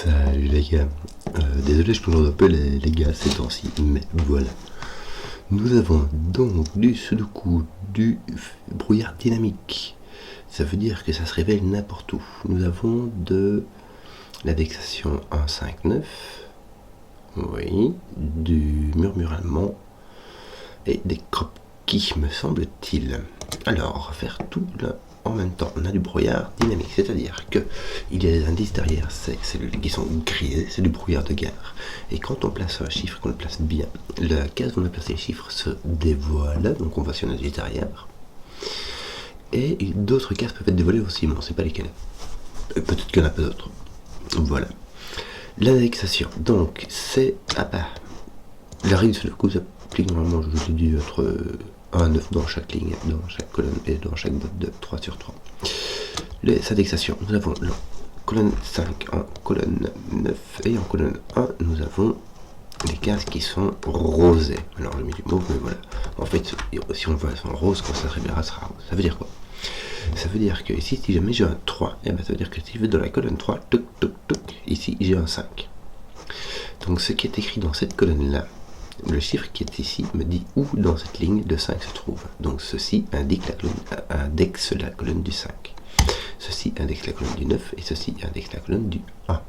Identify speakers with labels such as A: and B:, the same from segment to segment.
A: Salut les gars, désolé je tourne un peu les gars ces temps-ci, mais voilà. Nous avons donc du sudoku, du brouillard dynamique. Ça veut dire que ça se révèle n'importe où. Nous avons de l'indexation 1.5.9, oui, du murmure allemand et des croquis me semble-t-il. Alors, on va faire tout là en même temps. On a du brouillard dynamique, c'est-à-dire que il y a des indices derrière ces cellules qui sont grisées, c'est du brouillard de gare. Et quand on place un chiffre, qu'on le place bien, la case où on a placé les chiffres se dévoile, donc on va sur notre indice derrière. Et d'autres cases peuvent être dévoilées aussi, mais on ne sait pas lesquelles. Peut-être qu'il y en a pas d'autres. Voilà. L'indexation, donc c'est la règle de Sudoku s'applique normalement, je vous ai dit, entre 1 à 9 dans chaque ligne, dans chaque colonne et dans chaque boîte de 3 sur 3. Les indexations, nous avons la colonne 5 en colonne 9 et en colonne 1, nous avons les cases qui sont rosées. Alors j'ai mis du mauve, mais voilà. En fait, si on voit en rose, quand ça se révélera, ça sera rose. Ça veut dire quoi? Ça veut dire que ici, si jamais j'ai un 3, eh ben, ça veut dire que si je vais dans la colonne 3, toc, toc, toc, ici j'ai un 5. Donc ce qui est écrit dans cette colonne-là, le chiffre qui est ici me dit où dans cette ligne le 5 se trouve. Donc ceci indexe la colonne du 5. Ceci indexe la colonne du 9 et ceci indexe la colonne du 1.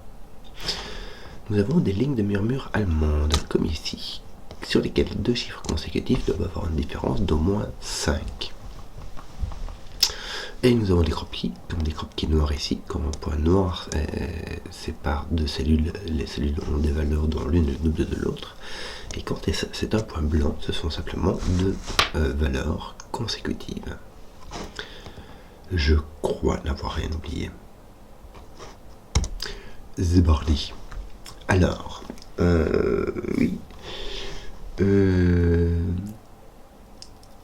A: Nous avons des lignes de murmure allemandes, comme ici, sur lesquelles deux chiffres consécutifs doivent avoir une différence d'au moins 5. Et nous avons des croquis, comme des croquis noirs ici, comme un point noir sépare deux cellules. Les cellules ont des valeurs dont l'une est le double de l'autre. Et quand c'est un point blanc, ce sont simplement deux valeurs consécutives. Je crois n'avoir rien oublié. Zebarli. Alors, oui.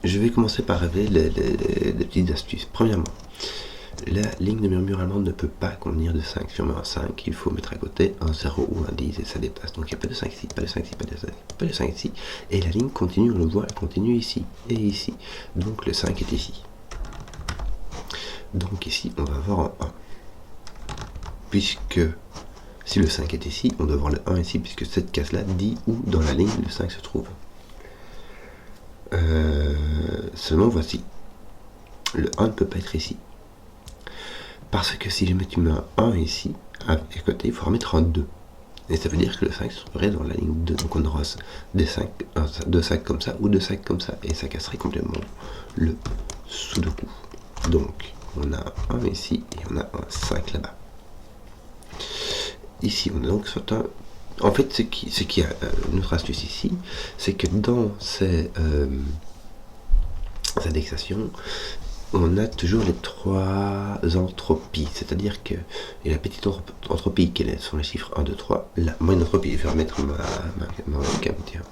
A: Je vais commencer par révéler des petites astuces. Premièrement, la ligne de murmure allemande ne peut pas contenir de 5. Si on met un 5, il faut mettre à côté un 0 ou un 10 et ça dépasse. Donc il n'y a pas de 5 ici, pas de 5 ici, pas de 5 ici. Et la ligne continue, on le voit, elle continue ici et ici. Donc le 5 est ici. Donc ici, on va avoir un 1. Puisque si le 5 est ici, on doit avoir le 1 ici, puisque cette case-là dit où dans la ligne le 5 se trouve. Seulement voici. Le 1 ne peut pas être ici. Parce que si jamais tu mets un 1 ici, à côté, il faudra mettre un 2. Et ça veut dire que le 5 se trouverait dans la ligne 2. Donc on aura deux 5 comme ça ou deux 5 comme ça. Et ça casserait complètement le sudoku. Donc on a un 1 ici et on a un 5 là-bas. Ici on a donc soit un... En fait, ce qui a notre astuce ici, c'est que dans ces indexations, on a toujours les trois entropies, c'est-à-dire que et la petite entropie qui sont les chiffres 1, 2, 3, la moyenne entropie, je vais remettre ma webcam, tiens.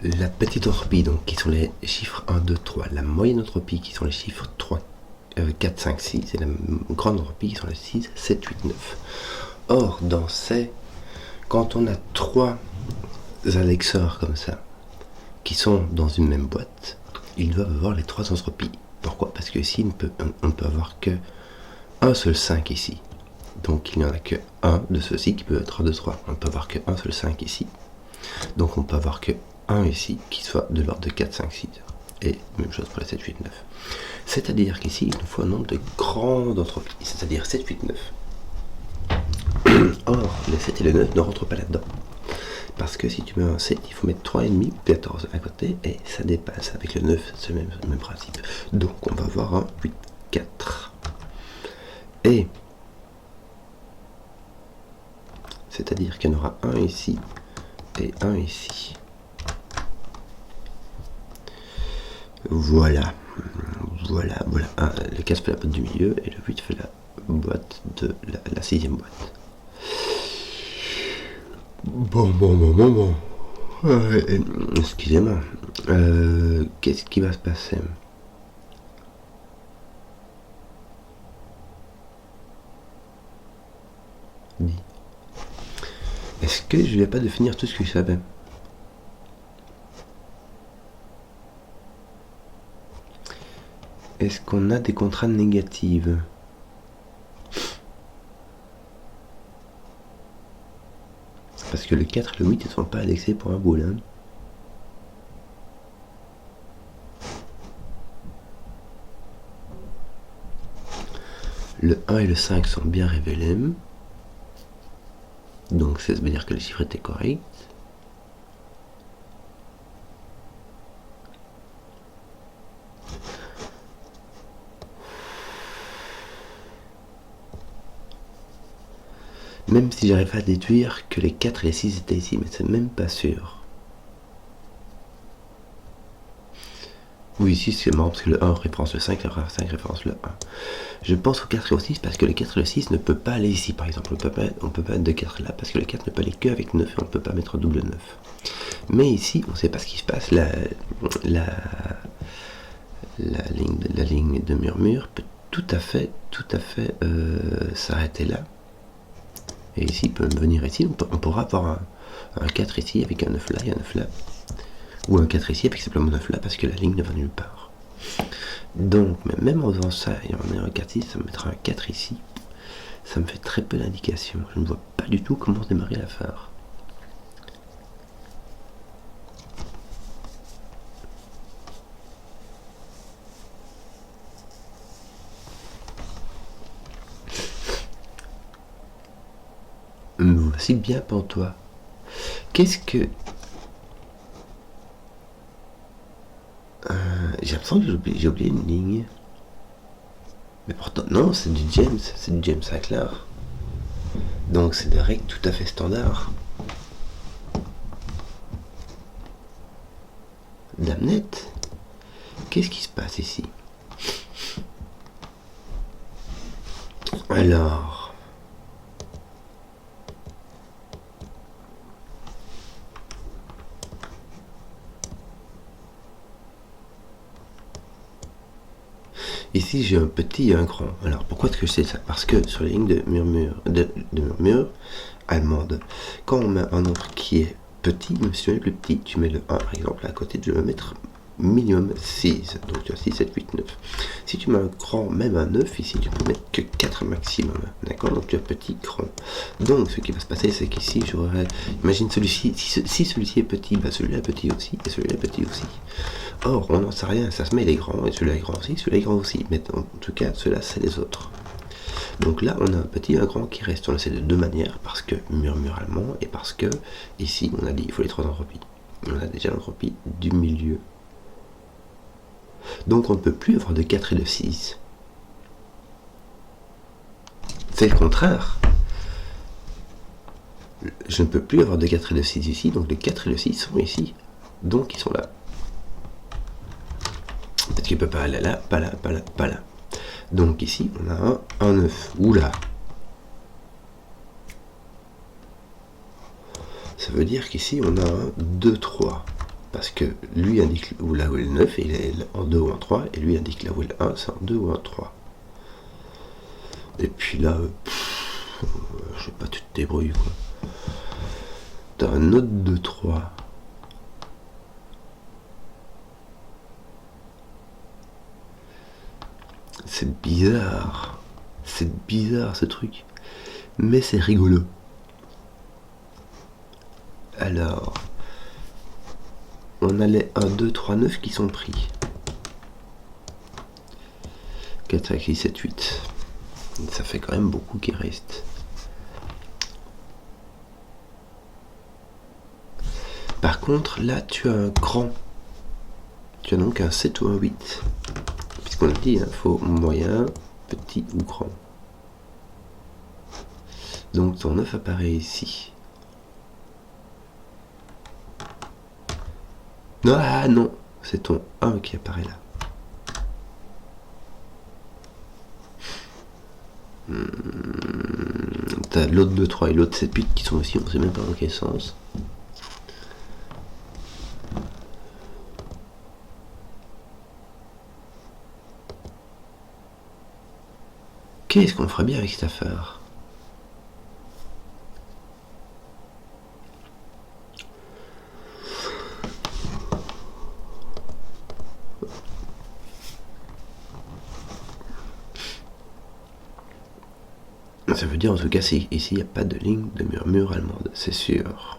A: La petite entropie, donc, qui sont les chiffres 1, 2, 3, la moyenne entropie, qui sont les chiffres 3, 4, 5, 6, et la grande entropie, qui sont les 6, 7, 8, 9. Or, quand on a trois indexeurs comme ça, qui sont dans une même boîte, ils doivent avoir les trois entropies. Pourquoi? Parce que ici, on ne peut avoir que un seul 5 ici. Donc il n'y en a que un de ceux-ci qui peut être 1, 2, 3. On ne peut avoir que un seul 5 ici. Donc on peut avoir que un ici qui soit de l'ordre de 4, 5, 6. Et même chose pour les 7, 8, 9. C'est-à-dire qu'ici, il nous faut un nombre de grandes entropies, c'est-à-dire 7, 8, 9. Or, les 7 et les 9 ne rentrent pas là-dedans. Parce que si tu mets un 7, il faut mettre 3,5 ou 14 à côté, et ça dépasse. Avec le 9, c'est le même principe. Donc on va avoir un 8, 4. Et c'est-à-dire qu'il y en aura un ici et un ici. Voilà. Le 4 fait la boîte du milieu et le 8 fait la boîte de la sixième boîte. Bon. Excusez-moi. Qu'est-ce qui va se passer? Est-ce que je ne vais pas de finir tout ce que je savais? Est-ce qu'on a des contraintes négatives? Parce que le 4 et le 8 ne sont pas indexés pour un boule. Hein. Le 1 et le 5 sont bien révélés. Donc ça veut dire que le chiffre était correct. Même si j'arrive à déduire que les 4 et les 6 étaient ici, mais c'est même pas sûr. Oui, ici c'est marrant parce que le 1 référence le 5, le 5 référence le 1. Je pense au 4 et au 6 parce que le 4 et le 6 ne peut pas aller ici par exemple. On peut pas mettre de 4 là parce que le 4 ne peut aller qu'avec 9 et on ne peut pas mettre double 9. Mais ici, on ne sait pas ce qui se passe. La ligne de murmure peut tout à fait s'arrêter là. Et ici, il peut venir ici. On pourra avoir un 4 ici avec un 9 là et un 9 là. Ou un 4 ici avec simplement 9 là parce que la ligne ne va nulle part. Donc, même en faisant ça et en ayant un 4 ici, ça me mettra un 4 ici. Ça me fait très peu d'indications. Je ne vois pas du tout comment démarrer l'affaire. Voici bien pour toi. Qu'est-ce que... j'ai l'impression que j'ai oublié une ligne. Mais pourtant, non, c'est du James Sackler. Donc c'est des règles tout à fait standards. Damnette. Qu'est-ce qui se passe ici? Alors... Ici, j'ai un petit et un grand. Alors, pourquoi est-ce que je sais ça? Parce que sur les lignes de murmure allemande, quand on met un nombre qui est petit, même si tu mets le plus petit, tu mets le 1 par exemple à côté, tu vas mettre minimum 6. Donc tu as 6, 7, 8, 9. Si tu mets un grand, même un 9, ici, tu peux mettre que 4 maximum. D'accord? Donc tu as petit, grand. Donc ce qui va se passer, c'est qu'ici, j'aurais... Imagine celui-ci, si celui-ci est petit, bah celui-là est petit aussi, et celui-là est petit aussi. Or, on n'en sait rien, ça se met les grands, et celui-là est grand aussi, celui-là est grand aussi. Mais en tout cas, ceux-là, c'est les autres. Donc là, on a un petit et un grand qui reste. On le sait de deux manières, parce que murmure allemand, et parce que, ici, on a dit, il faut les trois entropies. On a déjà l'entropie du milieu. Donc on ne peut plus avoir de 4 et de 6. C'est le contraire. Je ne peux plus avoir de 4 et de 6 ici, donc les 4 et le 6 sont ici. Donc ils sont là. Peut-être qu'il ne peut pas aller là, pas là, pas là, pas là. Donc ici, on a un 9. Oula. Ça veut dire qu'ici, on a un 2, 3. Parce que lui indique là où est le 9, et il est en 2 ou en 3, et lui indique là où est le 1, c'est en 2 ou en 3. Et puis là, je sais pas, tu te débrouilles quoi. T'as un autre 2, 3. C'est bizarre ce truc. Mais c'est rigolo. Alors, on a les 1, 2, 3, 9 qui sont pris. 4, 5, 6, 7, 8. Ça fait quand même beaucoup qui restent. Par contre, là, tu as un grand. Tu as donc un 7 ou un 8. Puisqu'on a dit, il faut moyen, petit ou grand. Donc ton 9 apparaît ici. Non, ah non, c'est ton 1 qui apparaît là. T'as l'autre 2, 3 et l'autre 7, 8 qui sont aussi, on ne sait même pas dans quel sens. Qu'est-ce qu'on ferait bien avec cette affaire? Ça veut dire en tout cas ici il n'y a pas de ligne de murmure allemande, c'est sûr.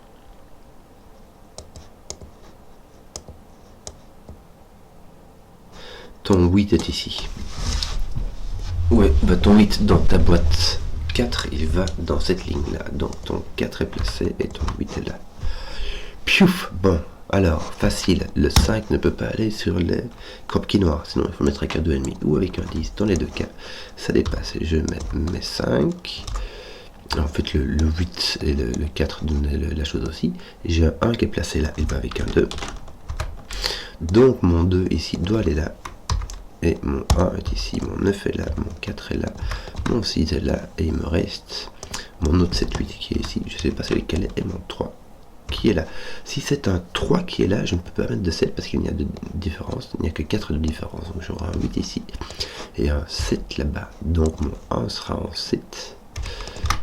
A: Ton 8 est ici. Ouais, bah ton 8 dans ta boîte 4, il va dans cette ligne-là. Donc ton 4 est placé et ton 8 est là. Piouf. Bon, alors, facile. Le 5 ne peut pas aller sur les Kropki noirs. Sinon, il faut mettre avec un 2,5 ou avec un 10. Dans les deux cas, ça dépasse. Je mets mes 5. En fait, le 8 et le 4 donnent la chose aussi. J'ai un 1 qui est placé là. Il va avec un 2. Donc, mon 2 ici doit aller là. Et mon 1 est ici, mon 9 est là, mon 4 est là, mon 6 est là, et il me reste mon autre 7, 8 qui est ici, je ne sais pas c'est lequel est, et mon 3 qui est là. Si c'est un 3 qui est là, je ne peux pas mettre de 7 parce qu'il n'y a de différence, il n'y a que 4 de différence, donc j'aurai un 8 ici, et un 7 là-bas, donc mon 1 sera en 7,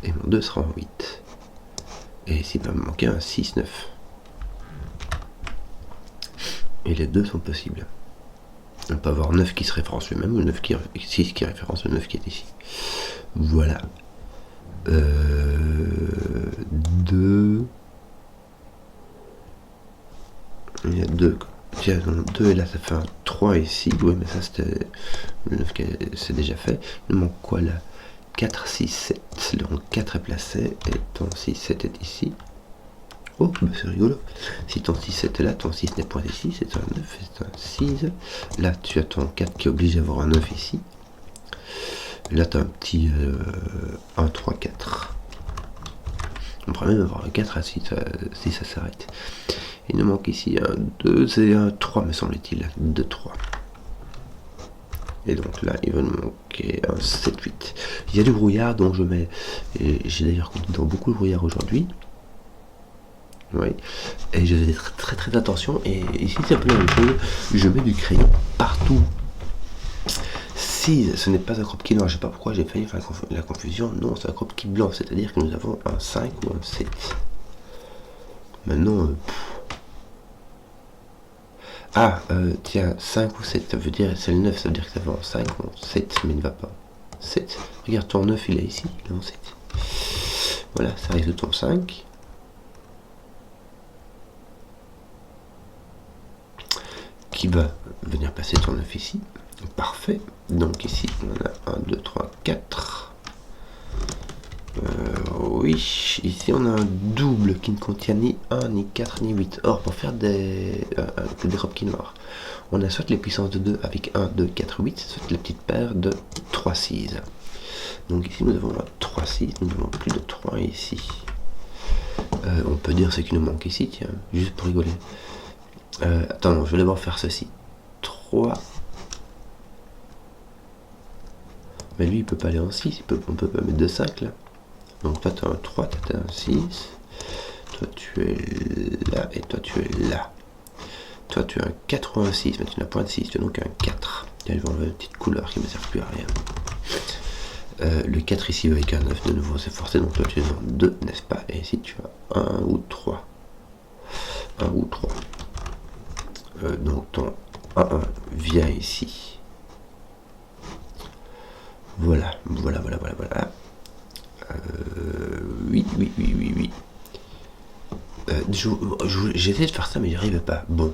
A: et mon 2 sera en 8. Et ici il va me manquer un 6, 9. Et les deux sont possibles. On peut avoir 9 qui se référence lui-même ou 6 qui référence le 9 qui est ici. Voilà. 2. Il y a 2. Tiens, 2 et là ça fait un 3 ici. Oui, mais ça c'était le 9 qui c'est déjà fait. Il manque quoi là? 4, 6, 7. Le 4 est placé et ton 6, 7 est ici. Oh, bah c'est rigolo. Si ton 6 était là, ton 6 n'est point ici, c'est un 9, c'est un 6. Là, tu as ton 4 qui oblige à avoir un 9 ici. Là, tu as un petit 1, 3, 4. On pourrait même avoir un 4 si ça s'arrête. Il nous manque ici un 2 et un 3, me semble-t-il. 2, 3. Et donc là, il va nous manquer un 7, 8. Il y a du brouillard, donc je mets... J'ai d'ailleurs compté dans beaucoup de brouillard aujourd'hui. Oui, et je fais très très attention, et ici c'est un peu la même chose, je mets du crayon partout. Si ce n'est pas un Kropki noir, je ne sais pas pourquoi j'ai failli faire la confusion, non c'est un Kropki blanc, c'est-à-dire que nous avons un 5 ou un 7. Maintenant, tiens, 5 ou 7, ça veut dire, c'est le 9, ça veut dire que ça va en 5 ou en 7, mais il ne va pas. 7, regarde ton 9 il est ici, il est en 7. Voilà, ça résout ton 5. Qui va venir passer ton 9 ici. Parfait. Donc ici, on a 1, 2, 3, 4. Oui, ici on a un double qui ne contient ni 1, ni 4, ni 8. Or, pour faire des Kropki noirs, on a soit les puissances de 2 avec 1, 2, 4, 8, soit la petite paire de 3, 6. Donc ici, nous avons un 3, 6, nous avons plus de 3 ici. On peut dire ce qui nous manque ici, tiens, juste pour rigoler. Attends, non, je vais d'abord faire ceci. 3. Mais lui, il peut pas aller en 6. On peut pas mettre de 5 là. Donc toi, tu as un 3, toi, tu as un 6. Toi, tu es là et toi, tu es là. Toi, tu as un 4 ou un 6, mais tu n'as pas de 6. Tu as donc un 4. Tiens, je vais enlever une petite couleur qui ne me sert plus à rien. Le 4 ici avec un 9, de nouveau, c'est forcé. Donc toi, tu es en 2, n'est-ce pas? Et ici, tu as 1 ou 3. 1 ou 3. Donc ton 1 vient ici. Voilà. Oui. J'essaie de faire ça, mais j'y arrive pas. Bon.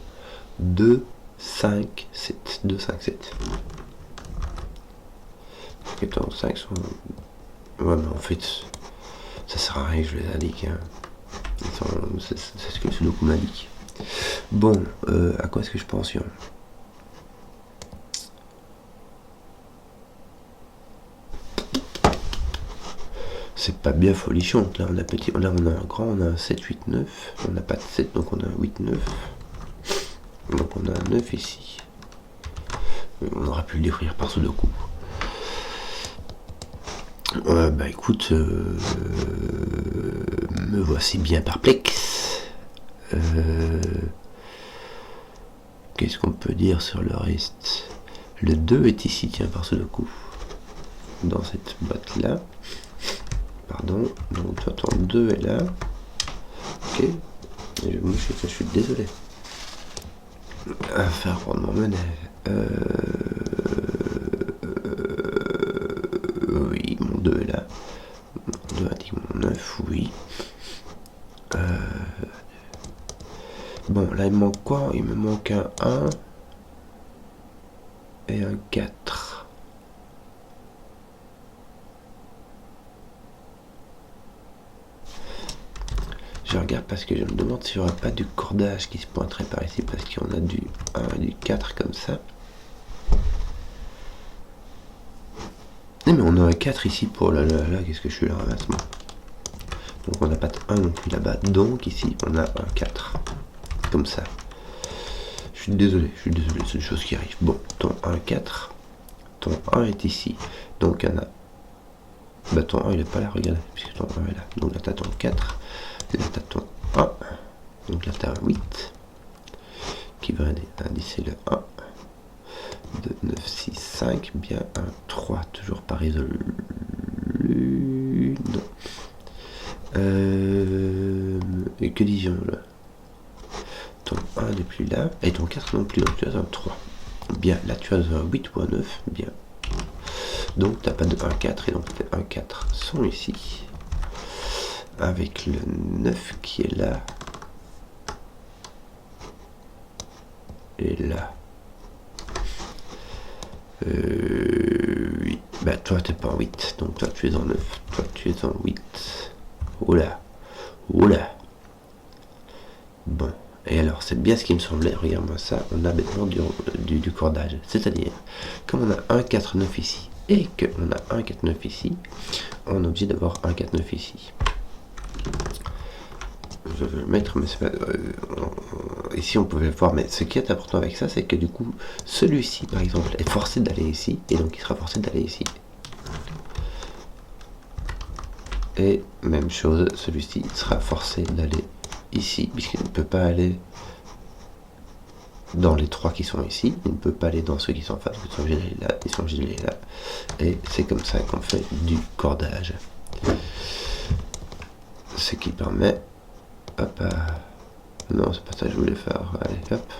A: 2, 5, 7. 2, 5, 7. Et ton 5 sont... Ouais, mais en fait, ça sert à rien que je les indique. Hein. C'est ce que le Sudoku m'indique. Bon, à quoi est-ce que je pense? C'est pas bien folichon. Là on a petit, là on a un grand, on a un 7, 8, 9. On n'a pas de 7, donc on a un 8, 9. Donc on a un 9 ici. On aura pu le décrire par Sudoku. Bah écoute, me voici bien perplexe. Qu'est-ce qu'on peut dire sur le reste? Le 2 est ici, tiens, par Sudoku. Dans cette boîte-là. Pardon, donc toi ton 2 est là. Ok. Je suis désolé. À faire prendre mon monnaie. Oui, mon 2 est là. pratiquement 9, oui. Bon, là il me manque quoi? Il me manque un 1 et un 4. Je regarde parce que je me demande s'il n'y aura pas du cordage qui se pointerait par ici, parce qu'on a du 1 et du 4 comme ça. Mais on a un 4 ici pour là, qu'est-ce que je suis là, ramassement. Donc on n'a pas de 1 non plus là-bas, donc ici on a un 4. Comme ça. Je suis désolé, c'est une chose qui arrive. Bon, ton 1, 4, ton 1 est ici. Donc il y en a. Bah ton 1 il est pas là, regarde, puisque ton 1 est là. Donc là t'as ton 4, là t'as ton 1. Donc là t'as un 8 qui va indicer le 1. 2, 9, 6, 5, bien un 3, toujours pas résolu. Non. Et que disons là? Ton 1 n'est plus là, et ton 4 non plus, donc tu as un 3. Bien, là tu as un 8 ou un 9, bien. Donc tu n'as pas de 1, 4, et donc tes 1, 4 sont ici. Avec le 9 qui est là. Et là. Oui. Bah toi t'es pas en 8, donc toi tu es en 9, toi tu es en 8. Oula. Oula. Bon. Et alors, c'est bien ce qui me semblait, regarde-moi ça, on a maintenant du cordage. C'est-à-dire, comme on a un 4, 9 ici, et qu'on a un 4, 9 ici, on est obligé d'avoir un 4, 9 ici. Je vais le mettre, mais c'est pas... ici, on pouvait le voir, mais ce qui est important avec ça, c'est que du coup, celui-ci, par exemple, est forcé d'aller ici, et donc il sera forcé d'aller ici. Et même chose, celui-ci sera forcé d'aller ici, puisqu'il ne peut pas aller dans les 3 qui sont ici, il ne peut pas aller dans ceux qui sont en face, ils sont obligés d'aller là, ils sont obligés d'aller là, et c'est comme ça qu'on fait du cordage. Ce qui permet, hop, non c'est pas ça que je voulais faire, allez hop,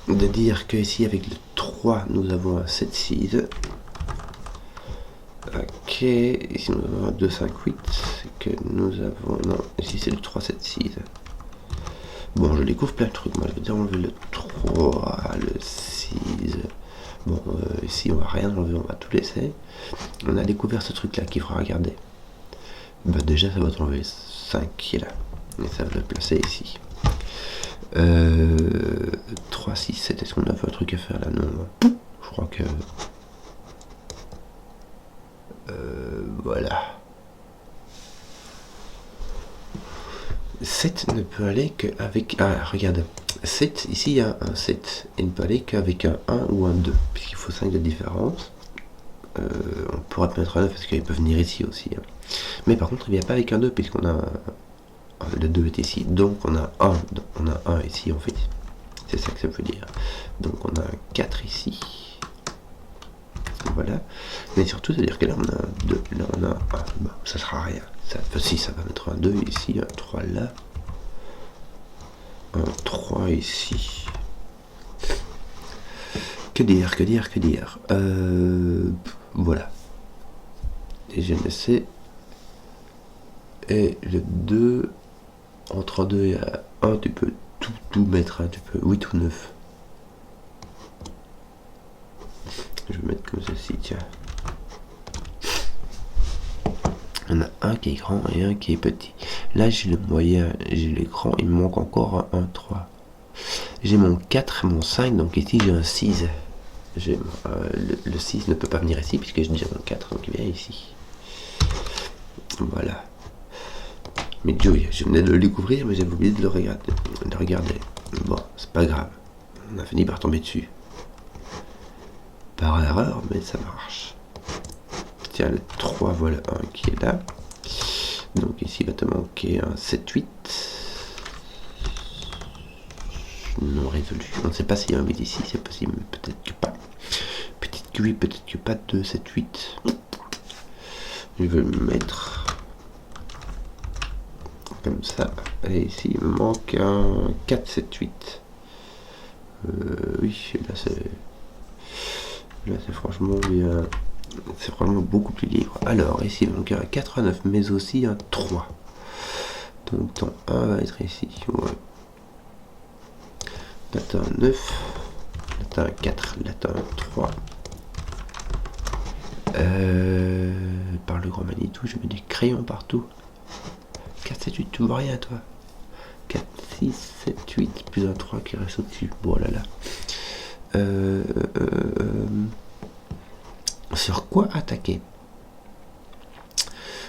A: de dire que ici avec le 3 nous avons un 7, 6, ok, ici nous avons un 2, 5, 8, que nous avons, non, ici c'est le 3, 7, 6. Bon, je découvre plein de trucs, moi je vais dire enlever le 3, le 6, bon, ici on va rien enlever, on va tout laisser. On a découvert ce truc là qu'il faudra regarder. Bah déjà ça va t'enlever 5 qui est là, et ça va le placer ici. 3, 6, 7, est-ce qu'on a fait un truc à faire là? Non, je crois que... voilà. 7 ne peut aller qu'avec... Ah, regarde. 7, ici il y a un 7. Il ne peut aller qu'avec un 1 ou un 2, puisqu'il faut 5 de différence. On pourra te mettre un 9 parce qu'il peut venir ici aussi. Hein. Mais par contre, il ne vient pas avec un 2, puisqu'on a... Le 2 est ici. Donc on a 1 ici en fait. C'est ça que ça veut dire. Donc on a un 4 ici. Voilà. Mais surtout, c'est-à-dire que là on a un 2, là on a un 1. Bon, ça sera rien. Ça, si, ça va mettre un 2 ici, un 3 là. Un 3 ici. Que dire, que dire, que dire. Voilà. Et j'ai laissé. Et le 2, entre 2 et 1, tu peux tout mettre. Hein, tu peux 8 ou 9. Je vais mettre comme ceci, tiens. On a un qui est grand et un qui est petit. Là, j'ai le moyen, j'ai les grands, il me manque encore un 3. J'ai mon 4, mon 5, donc ici j'ai un 6. Le 6 ne peut pas venir ici puisque j'ai déjà mon 4, donc il vient ici. Voilà. Mais Joey, je venais de le découvrir, mais j'avais oublié de le regarder. Bon, c'est pas grave. On a fini par tomber dessus. Par erreur, mais ça marche. Tiens, le 3, voilà un qui est là. Donc ici, il va te manquer un 7, 8. Non résolu. On ne sait pas s'il y a un 8 ici, c'est possible, mais peut-être que pas. Peut-être que oui, peut-être que pas. 2, 7, 8. Je vais le mettre comme ça. Et ici, il me manque un 4, 7, 8. Oui, là c'est franchement bien. C'est vraiment beaucoup plus libre. Alors, ici, donc un 4 à 9, mais aussi un 3. Donc, ton 1 va être ici. Ouais. Là, t'as un 9. Là, t'as un 4. Là, t'as un 3. Par le grand Manitou, je mets des crayons partout. 4, 7, 8, tu vois rien, toi. 4, 6, 7, 8, plus un 3 qui reste au-dessus. Bon, là, là. Sur quoi attaquer?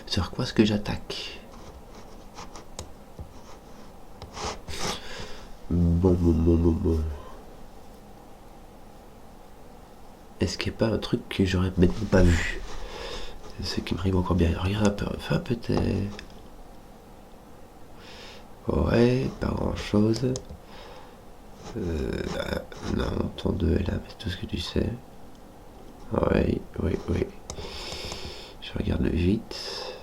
A: Sur quoi est-ce que j'attaque? Bon. Est-ce qu'il n'y a pas un truc que j'aurais bêtement pas vu? Ce qui m'arrive encore bien. Regarde un peu. Enfin, peut-être. Ouais, pas grand-chose. Non, ton 2 est là, mais c'est tout ce que tu sais. Oui. Je regarde vite.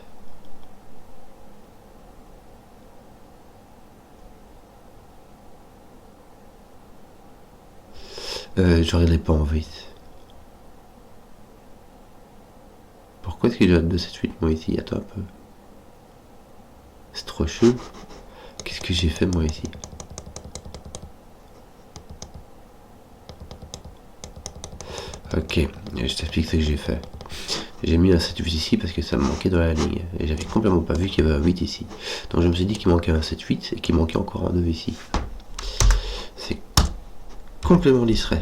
A: Je regarde les pas en vite. Pourquoi est-ce qu'il y a 2, 7, 8 moi ici? Attends un peu. C'est trop chaud. Qu'est-ce que j'ai fait moi ici? Ok, je t'explique ce que j'ai fait. J'ai mis un 7-8 ici parce que ça me manquait dans la ligne. Et j'avais complètement pas vu qu'il y avait un 8 ici. Donc je me suis dit qu'il manquait un 7-8 et qu'il manquait encore un 2 ici. C'est complètement distrait.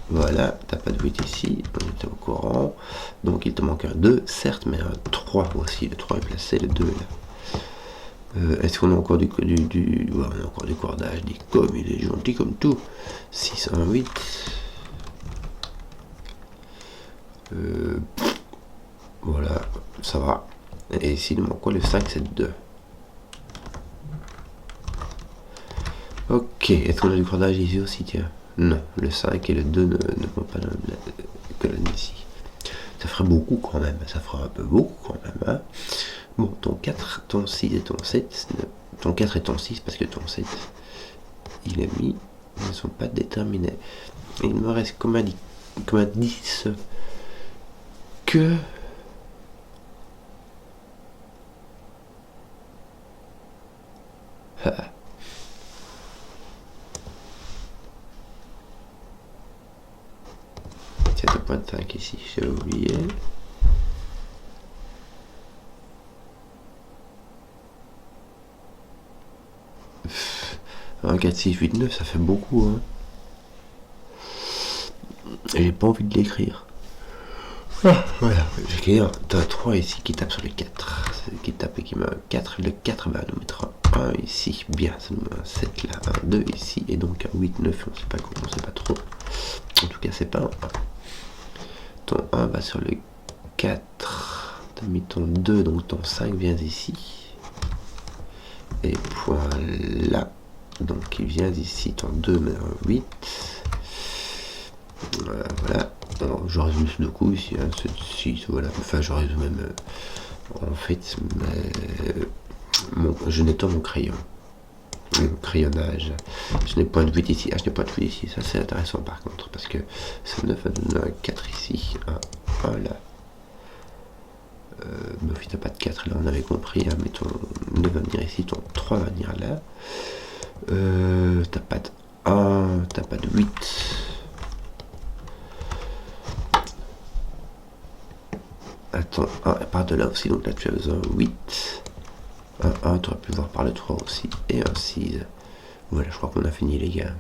A: Voilà, t'as pas de 8 ici, on était au courant. Donc il te manque un 2, certes, mais un 3 aussi. Le 3 est placé, le 2 est là. Est-ce qu'on a encore du ouais, on a encore du cordage, dit comme il est gentil comme tout. 6, 1, 8. Voilà, ça va. Et ici, il manque quoi? Le 5, c'est 2. Ok, est-ce qu'on a du cordage ici aussi, tiens? Non, le 5 et le 2 ne vont pas dans la colonne ici. Ça ferait beaucoup quand même, ça fera un peu beaucoup quand même. Hein. Bon, ton 4, ton 6 et ton 7, ton 4 et ton 6, parce que ton 7, il est mis, ils ne sont pas déterminés. Et il me reste comme un 10 que... Ah. C'est 2.5 ici, j'ai oublié. Un 4, 6, 8, 9, ça fait beaucoup. Hein. Et j'ai pas envie de l'écrire. Ah, voilà, j'écris un 3 ici qui tape sur le 4. Qui tape et qui met un 4. Le 4 va nous mettre un 1 ici. Bien, ça nous met un 7 là, un 2 ici. Et donc un 8, 9, on sait pas quoi, on sait pas trop. En tout cas, c'est pas un 1. Ton 1 va sur le 4. Tu as mis ton 2, donc ton 5 vient ici. Et voilà. Donc il vient ici, ton 2 met un 8. Voilà. Alors, je résume ce coup ici, hein, 6, voilà. Enfin, je résume même. En fait, je nettoie mon crayon. Mon crayonnage. Je n'ai pas de 8 ici. Ah, je n'ai pas de 8 ici. Ça, c'est intéressant par contre. Parce que ce 9 va donner un 4 ici. Un 1 là. Mais tu n'as pas de 4 là, on avait compris. Hein, mais ton 9 va venir ici. Ton 3 va venir là. T'as pas de 1. T'as pas de 8. Attends, 1 part de là aussi, donc là tu as un 8. Un 1, tu aurais pu voir par le 3 aussi. Et un 6. Voilà, je crois qu'on a fini les gars.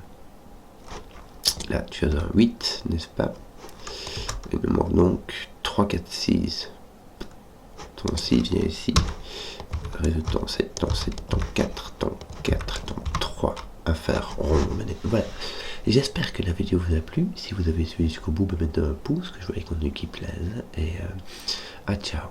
A: Là tu as un 8, n'est-ce pas? Il me manque donc 3, 4, 6. Ton 6 vient ici. Résout ton 7, ton 7, ton 4, ton 4, ton 3. À faire rond. Voilà. J'espère que la vidéo vous a plu. Si vous avez suivi jusqu'au bout, mettez un pouce, que je voulais qu'on nous qui plaise. Et ciao.